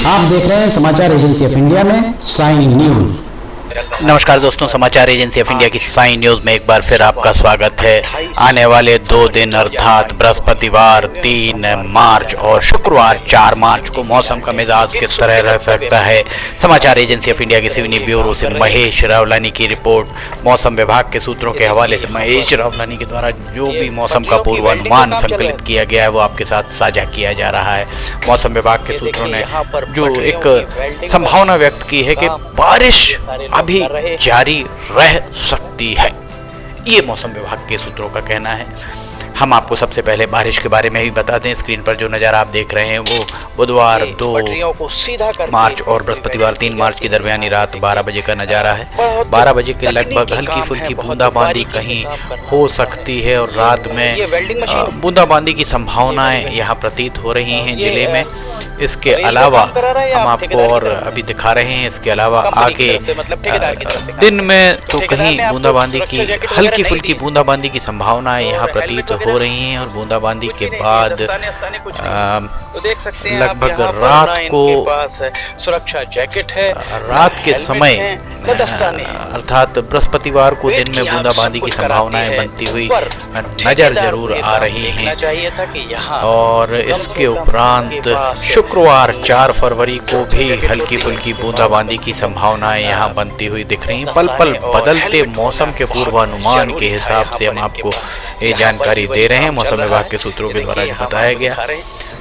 आप देख रहे हैं समाचार एजेंसी ऑफ इंडिया में साइन न्यूज। नमस्कार दोस्तों, समाचार एजेंसी ऑफ इंडिया की साइन न्यूज में एक बार फिर आपका स्वागत है। आने वाले 2 दिन अर्थात बृहस्पतिवार 3 मार्च और शुक्रवार 4 मार्च को मौसम का मिजाज किस तरह रह सकता है। समाचार एजेंसी ऑफ इंडिया के सिवनी ब्यूरो से महेश रावलानी की रिपोर्ट। मौसम विभाग के सूत्रों के हवाले से महेश रावलानी के द्वारा जो भी मौसम का पूर्वानुमान संकलित किया गया है वो आपके साथ साझा किया जा रहा है। मौसम विभाग के सूत्रों ने जो एक संभावना व्यक्त की है कि बारिश अभी जारी रह सकती है, ये मौसम विभाग के सूत्रों का कहना है। हम आपको सबसे पहले बारिश के बारे में भी बता दें। स्क्रीन पर जो नज़ारा आप देख रहे हैं वो बुधवार 2 मार्च और बृहस्पतिवार 3 मार्च की दरमियानी रात 12 बजे का नज़ारा है। 12 बजे के लगभग हल्की फुल्की बूंदाबांदी कहीं हो सकती है और रात में बूंदाबांदी की संभावनाएं यहाँ प्रतीत हो रही हैं जिले में। इसके अलावा हम आपको और अभी दिखा रहे हैं, इसके अलावा आगे दिन में तो कहीं बूंदाबांदी की हल्की फुल्की बूंदाबांदी की संभावनाएं यहाँ प्रतीत हो रही हैं और बूंदाबांदी के बाद लगभग रात को सुरक्षा जैकेट है, रात के समय अर्थात बृहस्पतिवार को दिन में बूंदाबांदी की संभावनाएं बनती हुई नजर जरूर आ रही हैं। और इसके उपरांत शुक्रवार 4 फरवरी को भी हल्की फुल्की बूंदाबांदी की संभावनाएं यहाँ बनती हुई दिख रही हैं। पल पल बदलते मौसम के पूर्वानुमान के हिसाब से हम आपको ये जानकारी दे रहे हैं, मौसम विभाग के सूत्रों के द्वारा बताया गया।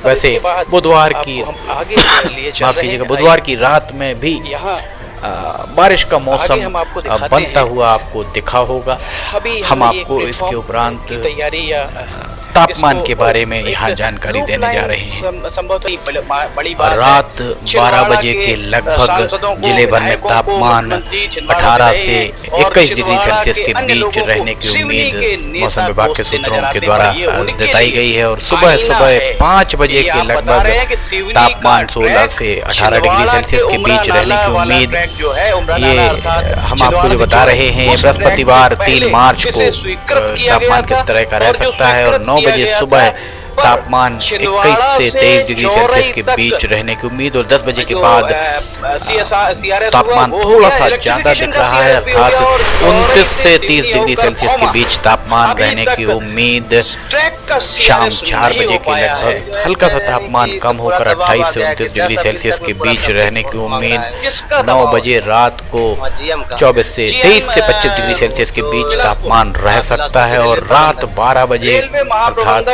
वैसे बुधवार की माफ कीजिएगा बुधवार की रात में भी बारिश का मौसम बनता हुआ आपको दिखा होगा। हम आपको इसके उपरांत तापमान के बारे में यहाँ जानकारी देने जा रहे हैं। रात 12 बजे के लगभग जिले भर में तापमान 18 से 21 डिग्री सेल्सियस के बीच रहने की उम्मीद मौसम विभाग के सूत्रों के द्वारा जताई गई है। और सुबह 5 बजे के लगभग तापमान 16 से 18 डिग्री सेल्सियस के बीच रहने की उम्मीद, ये हम आपको जो बता रहे हैं। बृहस्पतिवार 3 मार्च को तापमान किस तरह का रह सकता है और 9 बजे सुबह तापमान 21 से 23 डिग्री सेल्सियस के बीच रहने की उम्मीद और 10 बजे के बाद तापमान थोड़ा सा ज्यादा दिख रहा है अर्थात 29 से 30 डिग्री सेल्सियस के बीच तापमान रहने की उम्मीद। शाम 4 बजे के लगभग हल्का सा तापमान कम होकर 28 से 29 डिग्री सेल्सियस के बीच रहने की उम्मीद। 9 बजे रात को 24 से 23 से 25 डिग्री सेल्सियस के बीच तापमान रह सकता है और रात 12 बजे अर्थात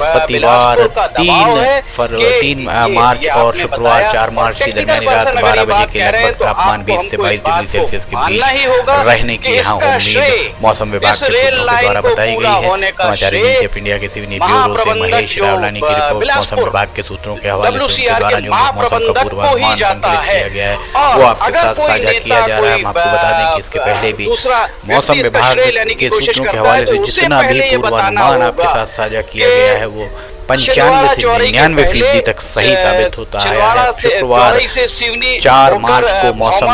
बृहस्पतिवार 3 मार्च और शुक्रवार 4 मार्च की दरमियानी रात 12 बजे के लगभग तापमान 20 से 22 डिग्री सेल्सियस के बीच रहने की यहाँ उम्मीद मौसम विभाग के सूत्रों के द्वारा बताई गई है। समाचार एजेंसी ऑफ इंडिया के सिवनी ब्यूरो से महेश रावलानी की रिपोर्ट। मौसम विभाग के सूत्रों के हवाले से उनके द्वारा जो मौसम का पूर्वानुमान संकलित किया गया है वो आपके साथ साझा किया जा रहा है। हम आपको बता दें कि इसके पहले भी मौसम विभाग के सूत्रों के हवाले से जितना भी पूर्वानुमान आपके साथ साझा किया गया है वो 95 से 99% तक सही साबित होता है। शुक्रवार 4 मार्च को मौसम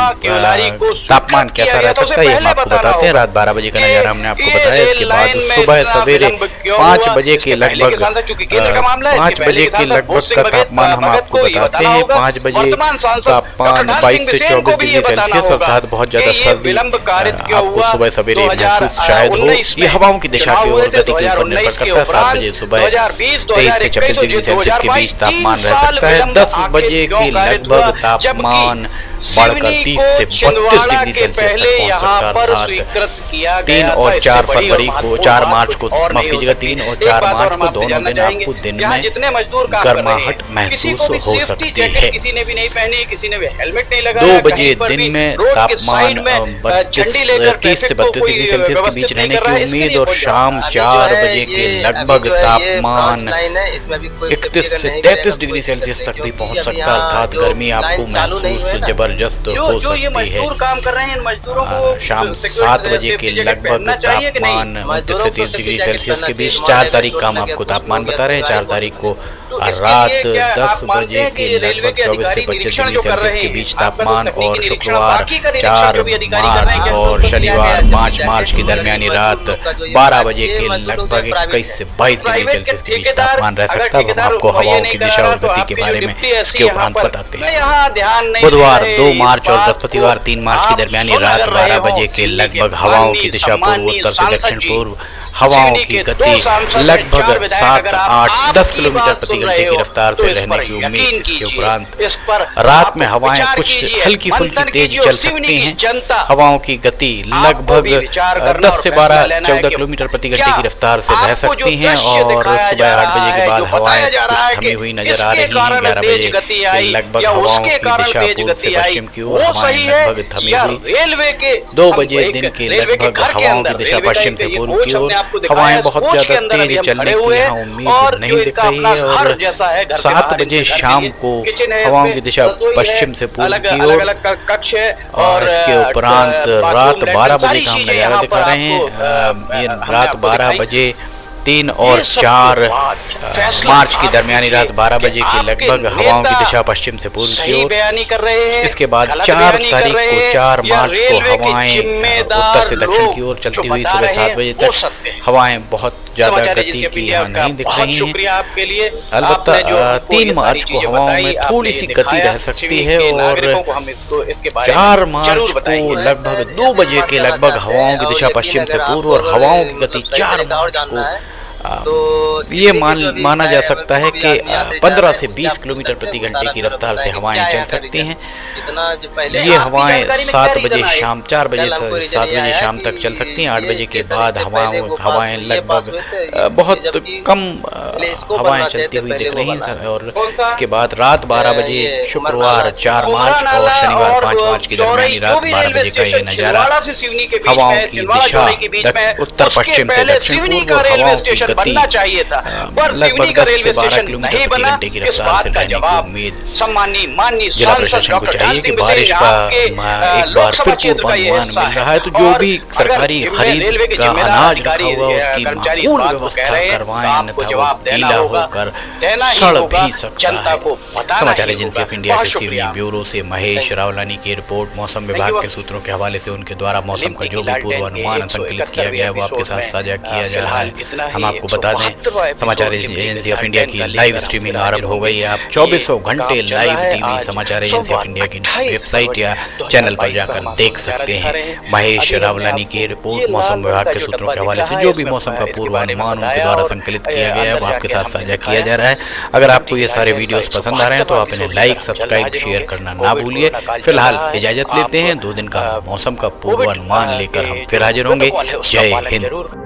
तापमान कैसा रह सकता है ये हम आपको बताते हैं। रात 12 बजे का नजारा हमने आपको बताया। इसके बाद सुबह सवेरे 5 बजे के लगभग 5 बजे के लगभग का तापमान हम आपको बताते हैं। 5 बजे तापमान 22 से 24 डिग्री सेल्सियस अर्थात बहुत ज्यादा सर्दी आपको सुबह सवेरे महसूस शायद हो। ये हवाओं की दिशा की ओर गति के ऊपर निर्भर करता है। 7 बजे सुबह 23 से 26 डिग्री सेल्सियस के बीच तापमान रह सकता है। 10 बजे के लगभग तापमान बढ़कर 30 से 32 डिग्री सेल्सियस तक पहुंच सकता है। 3 और 4 फरवरी को 4 मार्च को माफ कीजिएगा 3 और 4 मार्च को दोनों दिन आपको दिन में गर्माहट महसूस हो सकती है। 2 बजे दिन में तापमान 30 से 32 डिग्री सेल्सियस के बीच रहने की उम्मीद और शाम 4 बजे के लगभग तापमान 31 से 33 डिग्री सेल्सियस तक भी पहुंच सकता है अर्थात गर्मी आपको महसूस जबरदस्त हो जो ये सकती है। मजदूर काम कर रहे हैं, इन मजदूरों को शाम सिक्योर 7 बजे के सेफ्टी जैकेट लगभग पहनना चाहिए कि नहीं? तापमान 29 मजदूरों से को 30 सेफ्टी डिग्री जैकेट सेल्सियस के पहनना बीच। चाहिए। 4 मान तारीख लीजिए का हम चोट आपको लग गया, तापमान कुछ बता रहे हैं। हो 4 गया, तारीख को तो इसके रात लिए क्या 10 आप मानते बजे हैं के कि रेलवे लगभग के 24 से अधिकारी 25 निरीक्षण डिग्री जो कर सेल्सियस रहे के हैं, बीच आपका तो तापमान तकनीकी और निरीक्षण, शुक्रवार बाकी का निरीक्षण 4 जो भी अधिकारी कर रहे मार्च हैं, और उनको शनिवार दिया गया 5 है मार्च की जैकेट दरमियानी मजदूरों रात का जो ये 12 बजे ये के मजदूरों लगभग के प्राइवेट 21 से 22 डिग्री प्राइवेट के सेल्सियस के बीच ठेकेदार तापमान रह अगर सकता है। अब हम ठेकेदार आपको मुहैया हवाओं नहीं की करा दिशा रहा और तो गति आपकी के जो बारे में डिप्टी एससी इसके यहाँ उपरांत पर बताते हैं। यहाँ ध्यान नहीं बुधवार दे 2 रहे, मार्च और इस बात बृहस्पतिवार को 3 मार्च की आप दरमियानी सुन रात अगर 12 रहे हो, बजे के सिवनी लगभग के हवाओं की माननीय दिशा पूर्व सम्माननीय उत्तर से सांसद दक्षिण जी, पूर्व हवाओं सिवनी की के गति 2 सांसद हैं, 4 लगभग विधायक। 7, अगर आप 8, 10 आपकी किलोमीटर बात प्रति सुन घंटे रहे की हो, रफ्तार तो से इस रहने पर की उम्मीद। यकीन इसके कीजिए, उपरांत इस पर रात आप में हवाएं विचार कुछ कीजिए, हल्की फुल्की मंथन तेज कीजिए, चल सिवनी सकती की हैं। जनता हवाओं की गति आपको लगभग भी विचार करना 10 और से फैसला 12 लेना है 14 कि किलोमीटर प्रति घंटे क्या की रफ्तार से रह आपको जो सकती हैं दृश्य और दिखाया सुबह जा 8 रहा बजे के है, बाद जो हवाएं बताया जा रहा है कुछ कि थमी हुई नजर आ इसके रही हैं। कारण 11 तेज बजे गति के आई लगभग या हवाओं उसके की कारण दिशा तेज पूर्व गति से आई, पश्चिम की ओर वो हवाएं सही है लगभग थमी या हुई। रेलवे के 2 हम बजे एक दिन के रेलवे के लगभग घर के हवाओं की अंदर, दिशा रेलवे का पश्चिम से एक पूर्व कोच की हमने ओर आपको दिखाया हवाएं है, बहुत कोच के ज्यादा अंदर अभी तेज हम चलने खड़े की हुए यहाँ हैं उम्मीद और नहीं जो दिख इनका रही अपना है। और घर जैसा है, घर के 7 बाहर बजे इनके घर के शाम लिए को किचन है, हवाओं की दिशा रसोई है, पश्चिम से पूर्व की अलग ओर अलग कक्ष है और इसके उपरांत रात 12 बजे का हम नजारा दिखा रहे हैं। ये रात 12 बजे 3 और 4 मार्च की दरमियानी रात 12 बजे के लगभग हवाओं की दिशा पश्चिम से पूर्व की सही ओर। बयानी कर रहे हैं, इसके बाद गलत 4 बयानी कर तारीख रहे को हैं, 4 या मार्च को रेलवे के हवाएं जिम्मेदार उत्तर से दक्षिण लोग की ओर चलती जो हुई बता सुबह रहे 7 बजे हैं, हो तक सकते हैं। हवाएं बहुत ज्यादा समाचार गति एजेंसी ऑफ की इंडिया यहाँ का नहीं दिख बहुत रही हैं। शुक्रिया आपके लिए। अलबत्ता आपने जो हमको 3 ये मार्च सारी को चीजें हवाओं बताई, में आपने थोड़ी ये सी दिखाया, गति रह सकती सिवनी है के और नागरिकों को हम इसके बारे 4 में मार्च जरूर को बताइए। लगभग 2 बजे के लगभग हवाओं की दिशा पश्चिम से पूर्व और हवाओं की गति 4 मार्च को तो ये माना जा सकता है कि 15 से 20 किलोमीटर प्रति घंटे की रफ्तार से हवाएं चल सकती हैं। ये हवाएं 7 बजे शाम 4 बजे से 7 बजे शाम तक चल सकती हैं। 8 बजे के बाद हवाएं लगभग बहुत कम हवाएं चलती हुई दिख रही हैं। और इसके बाद रात 12 बजे शुक्रवार 4 मार्च और शनिवार 5 मार्च की दरमियानी रात 12 बजे का ये नजारा हवाओं की दिशा उत्तर पश्चिम से दक्षिण पूर्व और हवाओं की बनना चाहिए था, पर सिवनी का रेलवे स्टेशन नहीं बना। इस बात का जवाब सम्माननीय माननीय जिला सांसद प्रशासन को डॉक्टर चाहिए कि ढाल बारिश सिंह का आपके एक बार लोकसभा फिर क्षेत्र का ये पूर्वानुमान हिस्सा मिल है। रहा है। तो जो और भी सरकारी अगर खरीद रेलवे के का जिम्मेदार अनाज रखा अधिकारी, हुआ उसकी कर्मचारी इस माकूल बात को व्यवस्था कह रहे हैं, करवाएं, आपको अन्यथा जवाब वो देना गीला होगा, होकर देना ही सड़ होगा, भी सकता जनता है। को बताना समाचार ही एजेंसी होगा। ऑफ इंडिया बहुत के सिवनी शुक्रिया। ब्यूरो से महेश रावलानी की रिपोर्ट। मौसम विभाग के सूत्रों के हवाले से उनके द्वारा मौसम का जो भी पूर्वानुमान संकलित किया गया है वो आपके साथ साझा किया जा रहा है। हम आपको बता दें समाचार एजेंसी ऑफ इंडिया की लाइव स्ट्रीमिंग आरंभ हो गई है। आप 2400 घंटे लाइव टीवी समाचार एजेंसी ऑफ इंडिया की वेबसाइट या चैनल पर जाकर देख सकते हैं। महेश रावलानी की रिपोर्ट मौसम विभाग के सूत्रों के हवाले से जो भी मौसम का पूर्वानुमान उनके द्वारा संकलित किया गया है वो आपके साथ साझा किया जा रहा है। अगर आपको ये सारे वीडियोस पसंद आ रहे हैं तो आप इन्हें लाइक सब्सक्राइब शेयर करना ना भूलिए। फिलहाल इजाजत लेते हैं। 2 दिन का मौसम का पूर्वानुमान लेकर हम फिर हाजिर होंगे। जय हिंद।